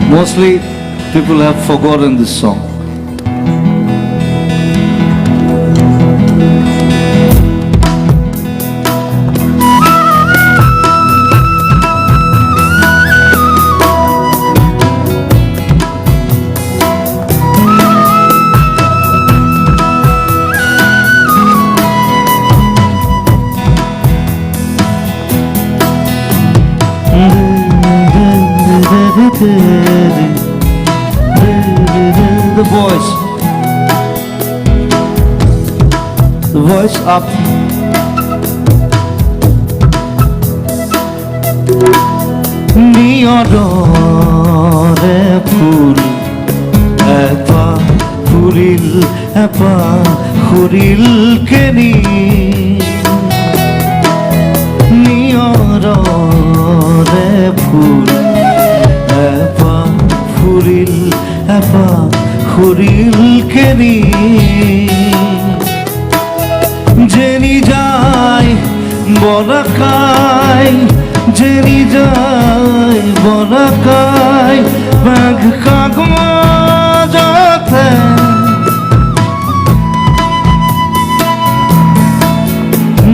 Mostly people have forgotten this song. The voice up. Niodore ফুল এপা ফুরিল এপা ফুরিল কেনি নিয়রে ফুল এপা ফুরিল এপা ফুরিল কেনি jenny যায় বলাকায় jenny যায় বলাকায় বাঘ কাগজতে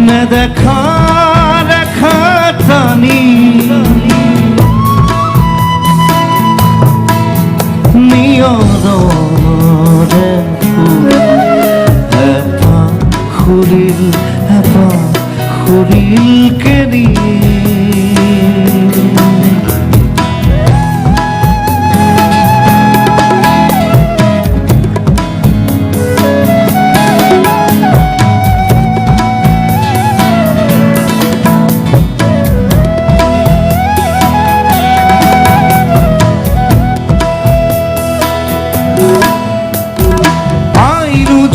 নে দেখা দেখা টানি নিয়রে ফুল এপা ফুরিল এপা ফুরিল কেনি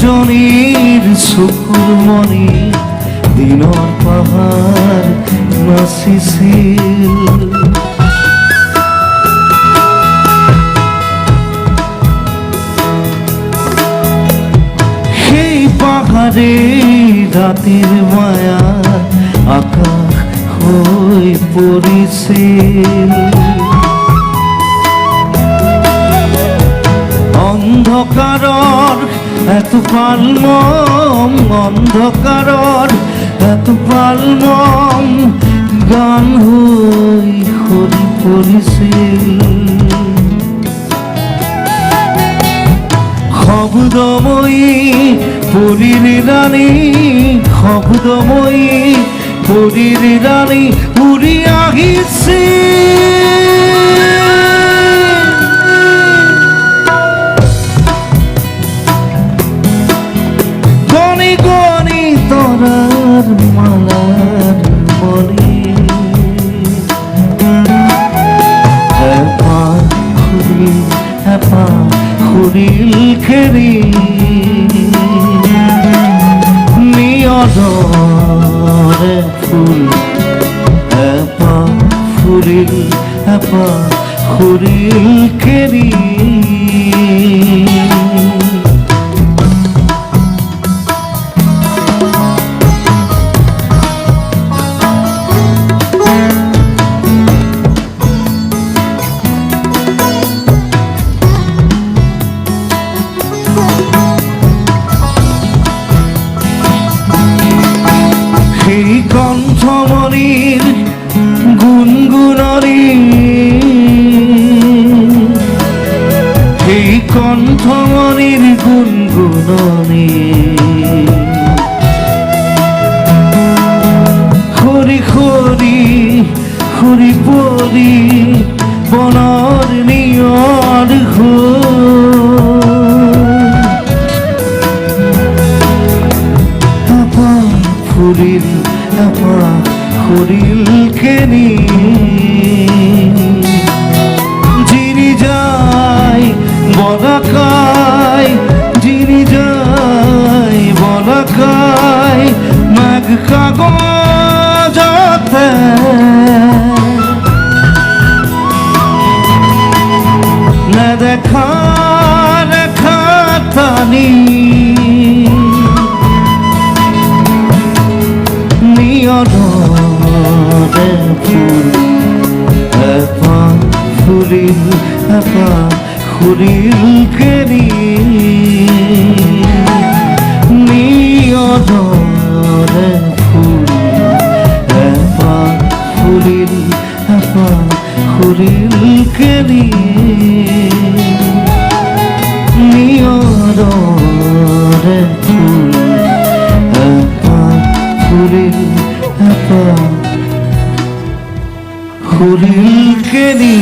জনির সুকুর মনি দিনর পাহাড় নাচিছিল সেই পাহাড়ে রাতের মায়া আকাশ হৈ পৰিছিল অন্ধকাৰৰ এত পালমম অন্ধকাৰৰ এত পালমম গান হৈ সৰি পৰিছিল শব্দময়ী পৰীৰ ৰাণী শব্দময়ী পৰীৰ ৰাণী উৰি আহিছিল তরার মালার মনি এপা খুরিল খেরি নিয়দরে ফুল এপা খুরিল খেরি সেই কণ্ঠমণির গুনগুনরি সেই কণ্ঠমণির গুনগুনরি খরি খরি খরি পরি বনৰ নিয়ৰ ফুরিল এপা ফুরিল কেনি যিনি যায় বলাকায় যিনি যায় বলাকায় মাঘ কাগজতে ফুরিল এপাহ ফুরিল কেনি নিয়দৰে ফুল এপাহ ফুৰিল এপাহ ফুৰিল কেনি নিয়দৰে ফুল এপাহ ফুৰিল এপাহ ফুরিল কেনি